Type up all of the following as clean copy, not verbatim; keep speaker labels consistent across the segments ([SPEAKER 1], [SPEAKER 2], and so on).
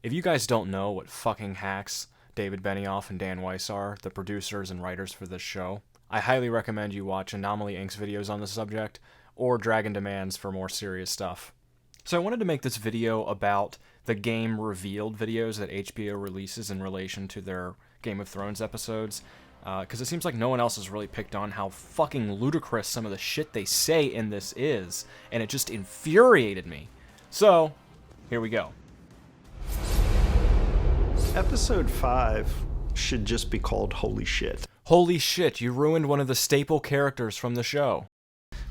[SPEAKER 1] If you guys don't know what fucking hacks David Benioff and Dan Weiss are, the producers and writers for this show, I highly recommend you watch Anomaly Inc.'s videos on the subject, or Dragon Demands for more serious stuff. So I wanted to make this video about the game revealed videos that HBO releases in relation to their Game of Thrones episodes, because it seems like no one else has really picked on how fucking ludicrous some of the shit they say in this is, and it just infuriated me. So, here we go.
[SPEAKER 2] Episode 5 should just be called Holy Shit.
[SPEAKER 1] Holy shit, you ruined one of the staple characters from the show.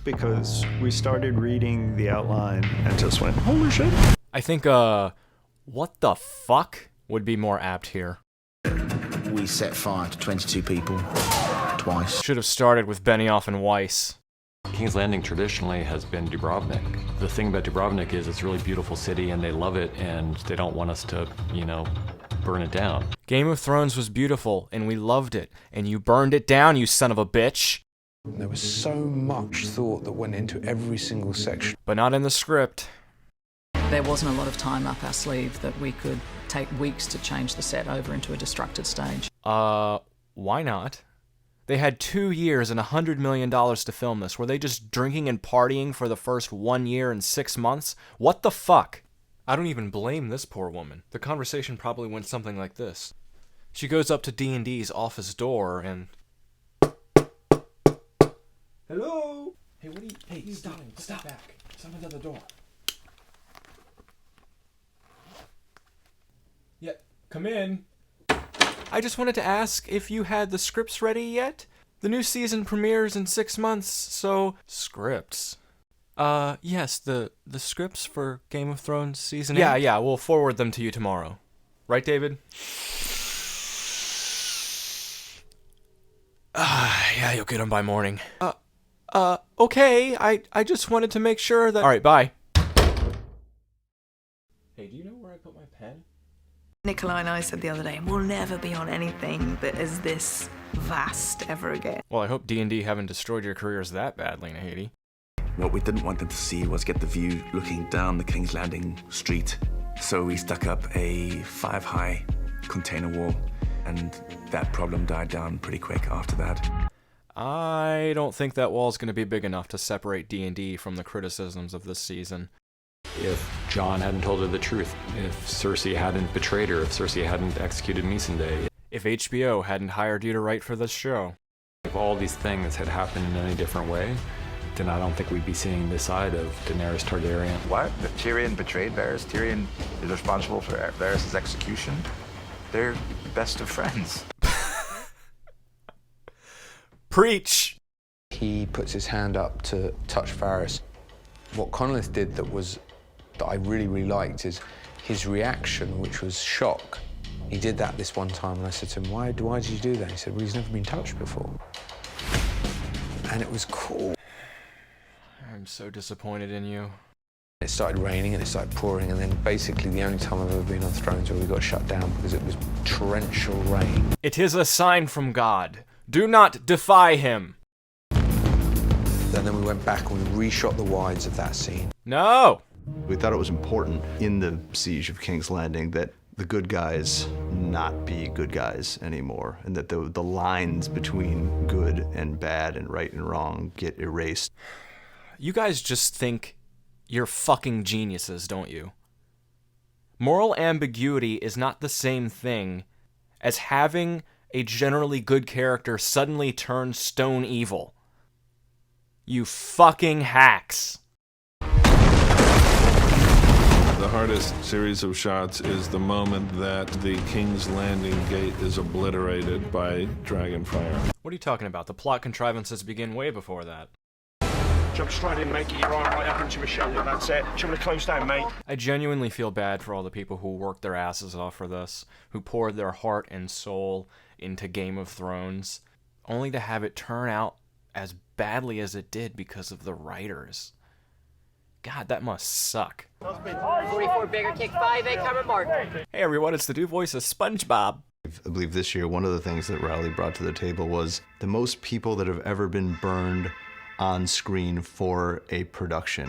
[SPEAKER 2] Because we started reading the outline and just went, holy shit.
[SPEAKER 1] I think, what the fuck would be more apt here.
[SPEAKER 3] We set fire to 22 people, twice.
[SPEAKER 1] Should have started with Benioff and Weiss.
[SPEAKER 4] King's Landing traditionally has been Dubrovnik. The thing about Dubrovnik is it's a really beautiful city and they love it and they don't want us to, burn it down.
[SPEAKER 1] Game of Thrones was beautiful and we loved it, and you burned it down, you son of a bitch.
[SPEAKER 5] There was so much thought that went into every single section.
[SPEAKER 1] But not in the script.
[SPEAKER 6] There wasn't a lot of time up our sleeve that we could take weeks to change the set over into a destructed stage.
[SPEAKER 1] Why not? They had 2 years and $100 million to film this. Were they just drinking and partying for the first 1 year and 6 months? What the fuck? I don't even blame this poor woman. The conversation probably went something like this. She goes up to D&D's office door and... Hello?
[SPEAKER 7] Hey, what are you... Hey, stop back. Someone's at the door.
[SPEAKER 1] Yeah, come in. I just wanted to ask if you had the scripts ready yet? The new season premieres in 6 months, so... Scripts? Yes, the scripts for Game of Thrones season 8? Yeah, we'll forward them to you tomorrow. Right, David? Yeah, you'll get them by morning. Okay, I just wanted to make sure that... Alright, bye. Hey, do you know where I put my pen?
[SPEAKER 8] Nikolai and I said the other day, we'll never be on anything that is this vast ever again.
[SPEAKER 1] Well, I hope D&D haven't destroyed your careers that badly, Nahidi.
[SPEAKER 3] What we didn't want them to see was get the view looking down the King's Landing street. So we stuck up a 5-high container wall, and that problem died down pretty quick after that.
[SPEAKER 1] I don't think that wall's going to be big enough to separate D&D from the criticisms of this season.
[SPEAKER 4] If Jon hadn't told her the truth, if Cersei hadn't betrayed her, if Cersei hadn't executed Missandei,
[SPEAKER 1] if HBO hadn't hired you to write for this show.
[SPEAKER 4] if all these things had happened in any different way, then I don't think we'd be seeing this side of Daenerys Targaryen.
[SPEAKER 9] What? If Tyrion betrayed Varys? Tyrion is responsible for Varys' execution? They're best of friends.
[SPEAKER 1] Preach!
[SPEAKER 5] He puts his hand up to touch Varys. What Connolith did that I really liked is his reaction, which was shock. He did that this one time, and I said to him, why did you do that? He said, well, he's never been touched before. And it was cool.
[SPEAKER 1] I'm so disappointed in you.
[SPEAKER 5] It started raining and it started pouring, and then basically the only time I've ever been on Thrones where we got shut down because it was torrential rain.
[SPEAKER 1] It is a sign from God. Do not defy him.
[SPEAKER 5] And then we went back and we reshot the wides of that scene.
[SPEAKER 1] No!
[SPEAKER 2] We thought it was important in the Siege of King's Landing that the good guys not be good guys anymore, and that the lines between good and bad and right and wrong get erased.
[SPEAKER 1] You guys just think you're fucking geniuses, don't you? Moral ambiguity is not the same thing as having a generally good character suddenly turn stone evil. You fucking hacks.
[SPEAKER 10] The hardest series of shots is the moment that the King's Landing gate is obliterated by dragonfire.
[SPEAKER 1] What are you talking about? The plot contrivances begin way before that.
[SPEAKER 7] Jump straight in, mate. Get your arm right up into my shoulder. That's it. Shoulder close down, mate.
[SPEAKER 1] I genuinely feel bad for all the people who worked their asses off for this, who poured their heart and soul into Game of Thrones, only to have it turn out as badly as it did because of the writers. God, that must suck.
[SPEAKER 11] 44 bigger kick 5-8 camera mark.
[SPEAKER 1] Hey everyone, it's the new voice of SpongeBob.
[SPEAKER 2] I believe this year one of the things that Rowley brought to the table was the most people that have ever been burned on screen for a production.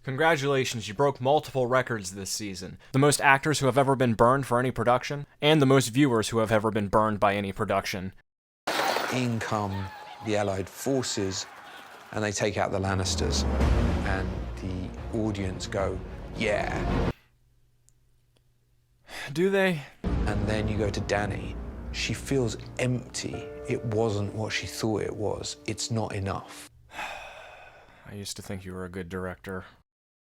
[SPEAKER 1] Congratulations, you broke multiple records this season. The most actors who have ever been burned for any production, and the most viewers who have ever been burned by any production.
[SPEAKER 5] In come the Allied forces, and they take out the Lannisters. And the audience go, yeah.
[SPEAKER 1] Do they?
[SPEAKER 5] And then you go to Dani. She feels empty. It wasn't what she thought it was. It's not enough.
[SPEAKER 1] I used to think you were a good director.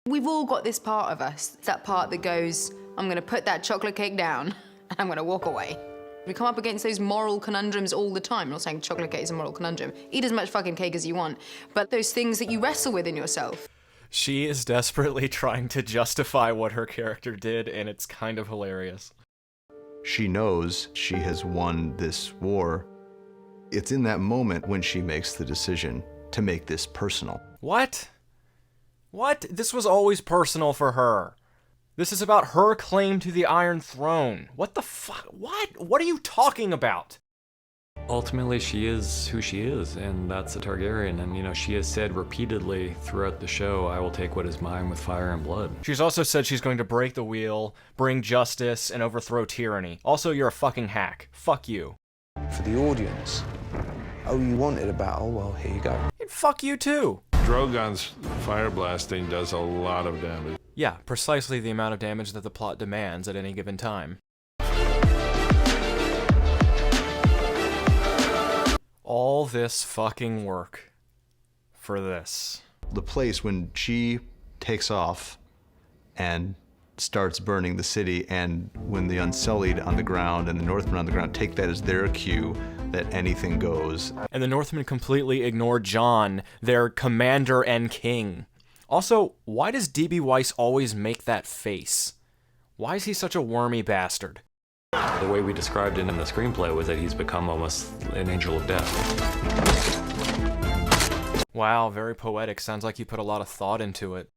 [SPEAKER 12] We've all got this part of us. It's that part that goes, I'm gonna put that chocolate cake down and I'm gonna walk away. We come up against those moral conundrums all the time. I'm not saying chocolate cake is a moral conundrum. Eat as much fucking cake as you want. But those things that you wrestle with in yourself.
[SPEAKER 1] She is desperately trying to justify what her character did, and it's kind of hilarious.
[SPEAKER 2] She knows she has won this war. It's in that moment when she makes the decision to make this personal.
[SPEAKER 1] What? What? This was always personal for her. This is about her claim to the Iron Throne. What the fuck? What? What are you talking about?
[SPEAKER 4] Ultimately, she is who she is, and that's a Targaryen. And, you know, she has said repeatedly throughout the show, I will take what is mine with fire and blood.
[SPEAKER 1] She's also said she's going to break the wheel, bring justice, and overthrow tyranny. Also, you're a fucking hack. Fuck you.
[SPEAKER 5] For the audience, oh, you wanted a battle? Well, here you go.
[SPEAKER 1] And fuck you too.
[SPEAKER 10] Drogon's fire blasting does a lot of damage.
[SPEAKER 1] Yeah, precisely the amount of damage that the plot demands at any given time. All this fucking work for this.
[SPEAKER 2] The place when she takes off and starts burning the city, and when the Unsullied on the ground and the Northmen on the ground take that as their cue that anything goes.
[SPEAKER 1] And the Northmen completely ignore Jon, their commander and king. Also, why does D.B. Weiss always make that face? Why is he such a wormy bastard?
[SPEAKER 4] The way we described it in the screenplay was that he's become almost an angel of death.
[SPEAKER 1] Wow, very poetic. Sounds like you put a lot of thought into it.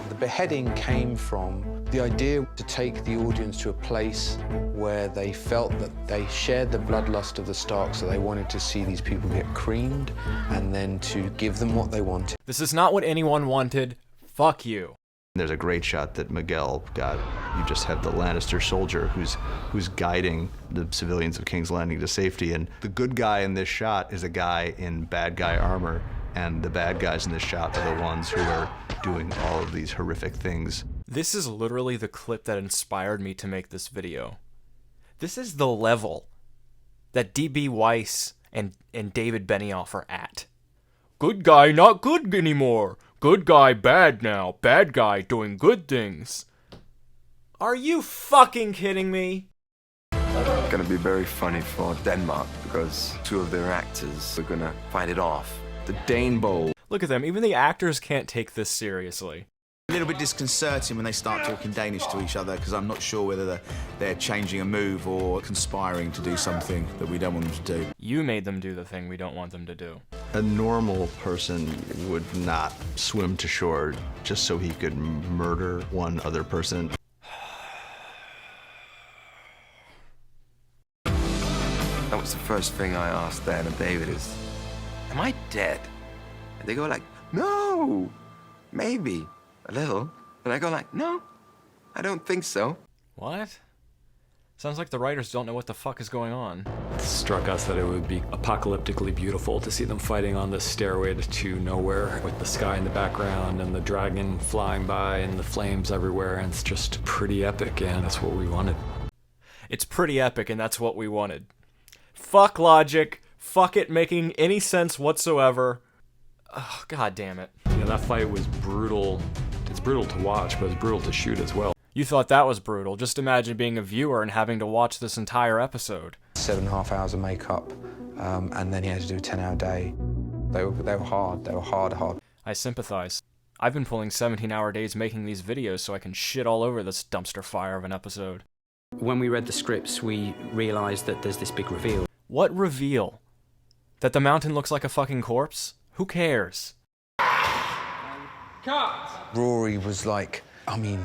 [SPEAKER 5] The beheading came from the idea to take the audience to a place where they felt that they shared the bloodlust of the Starks, so they wanted to see these people get creamed and then to give them what they wanted.
[SPEAKER 1] This is not what anyone wanted. Fuck you.
[SPEAKER 2] There's a great shot that Miguel got. You just have the Lannister soldier who's guiding the civilians of King's Landing to safety, and the good guy in this shot is a guy in bad guy armor, and the bad guys in this shot are the ones who are doing all of these horrific things.
[SPEAKER 1] This is literally the clip that inspired me to make this video. This is the level that D.B. Weiss and David Benioff are at. Good guy not good anymore. Good guy bad now. Bad guy doing good things. Are you fucking kidding me?
[SPEAKER 3] It's gonna be very funny for Denmark because two of their actors are gonna fight it off. The Dane Bowl.
[SPEAKER 1] Look at them, even the actors can't take this seriously.
[SPEAKER 13] A little bit disconcerting when they start talking Danish to each other, because I'm not sure whether they're changing a move or conspiring to do something that we don't want them to do.
[SPEAKER 1] You made them do the thing we don't want them to do.
[SPEAKER 2] A normal person would not swim to shore just so he could murder one other person.
[SPEAKER 3] That was the first thing I asked Dan and David is, am I dead? And they go like, no, maybe a little. And I go like, no, I don't think so.
[SPEAKER 1] What? Sounds like the writers don't know what the fuck is going on.
[SPEAKER 4] It struck us that it would be apocalyptically beautiful to see them fighting on this stairway to nowhere with the sky in the background and the dragon flying by and the flames everywhere, and it's just pretty epic, and that's what we wanted.
[SPEAKER 1] It's pretty epic, and that's what we wanted. Fuck logic. Fuck it making any sense whatsoever. Oh, god damn it.
[SPEAKER 4] Yeah, that fight was brutal. It's brutal to watch, but it's brutal to shoot as well.
[SPEAKER 1] You thought that was brutal. Just imagine being a viewer and having to watch this entire episode.
[SPEAKER 5] 7.5 hours of makeup, and then he had to do a 10-hour day. They were hard. They were hard.
[SPEAKER 1] I sympathize. I've been pulling 17-hour days making these videos so I can shit all over this dumpster fire of an episode.
[SPEAKER 14] When we read the scripts, we realized that there's this big reveal.
[SPEAKER 1] What reveal? That the mountain looks like a fucking corpse? Who cares?
[SPEAKER 5] Cut! Rory was like, I mean,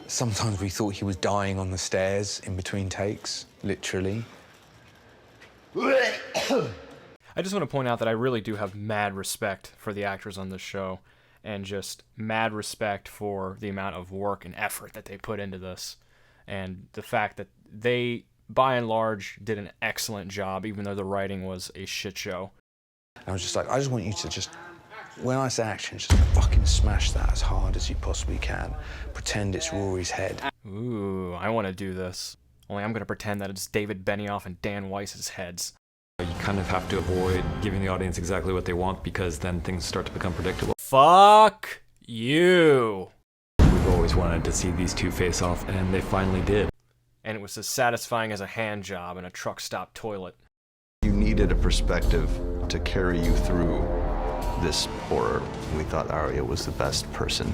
[SPEAKER 5] sometimes we thought he was dying on the stairs in between takes, literally.
[SPEAKER 1] I just want to point out that I really do have mad respect for the actors on this show. and just mad respect for the amount of work and effort that they put into this, and the fact that they, by and large, did an excellent job, even though the writing was a shit show.
[SPEAKER 5] I was just like, I just want you to just, when I say action, just fucking smash that as hard as you possibly can. Pretend it's Rory's head.
[SPEAKER 1] Ooh, I want to do this. Only I'm going to pretend that it's David Benioff and Dan Weiss's heads.
[SPEAKER 4] You kind of have to avoid giving the audience exactly what they want, because then things start to become predictable.
[SPEAKER 1] Fuck you.
[SPEAKER 4] We've always wanted to see these two face off, and they finally did.
[SPEAKER 1] And it was as satisfying as a hand job in a truck stop toilet.
[SPEAKER 2] You needed a perspective to carry you through this horror. We thought Arya was the best person.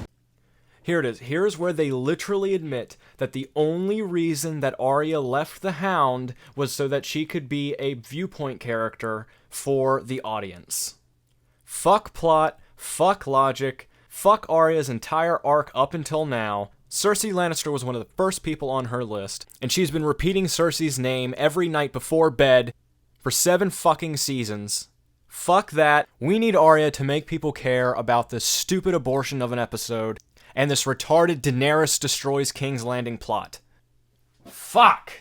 [SPEAKER 1] Here it is. Here's where they literally admit that the only reason that Arya left the Hound was so that she could be a viewpoint character for the audience. Fuck plot, fuck logic, fuck Arya's entire arc up until now. Cersei Lannister was one of the first people on her list, and she's been repeating Cersei's name every night before bed for 7 fucking seasons. Fuck that. We need Arya to make people care about this stupid abortion of an episode and this retarded Daenerys destroys King's Landing plot. Fuck!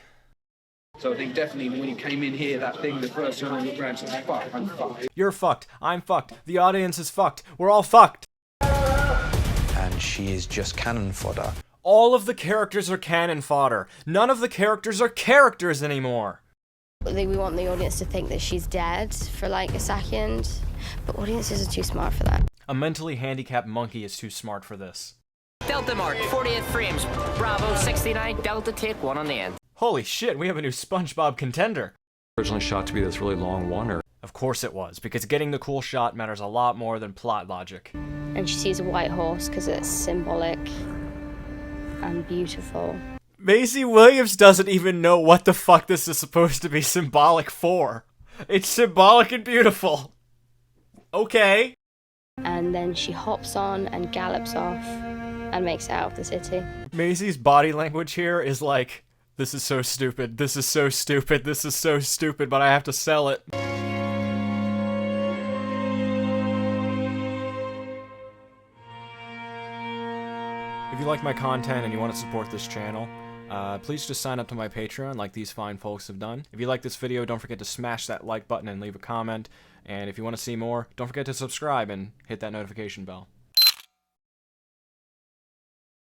[SPEAKER 15] So I think definitely when you came in here, that thing, the first thing I looked around said, fuck, I'm fucked.
[SPEAKER 1] You're fucked. I'm fucked. The audience is fucked. We're all fucked.
[SPEAKER 5] And she is just cannon fodder.
[SPEAKER 1] All of the characters are cannon fodder. None of the characters are characters anymore.
[SPEAKER 16] We want the audience to think that she's dead for like a second, but audiences are too smart for that.
[SPEAKER 1] A mentally handicapped monkey is too smart for this.
[SPEAKER 11] Delta mark, 48 frames. Bravo, 69. Delta, take 1 on the end.
[SPEAKER 1] Holy shit, we have a new SpongeBob contender.
[SPEAKER 4] Originally shot to be this really long one.
[SPEAKER 1] Of course it was, because getting the cool shot matters a lot more than plot logic.
[SPEAKER 16] And she sees a white horse because it's symbolic and beautiful.
[SPEAKER 1] Maisie Williams doesn't even know what the fuck this is supposed to be symbolic for. It's symbolic and beautiful. Okay.
[SPEAKER 16] And then she hops on and gallops off and makes it out of the city.
[SPEAKER 1] Maisie's body language here is like, this is so stupid, this is so stupid, this is so stupid, but I have to sell it. If you like my content and you want to support this channel, please just sign up to my Patreon like these fine folks have done. If you like this video, don't forget to smash that like button and leave a comment. And if you want to see more, don't forget to subscribe and hit that notification bell.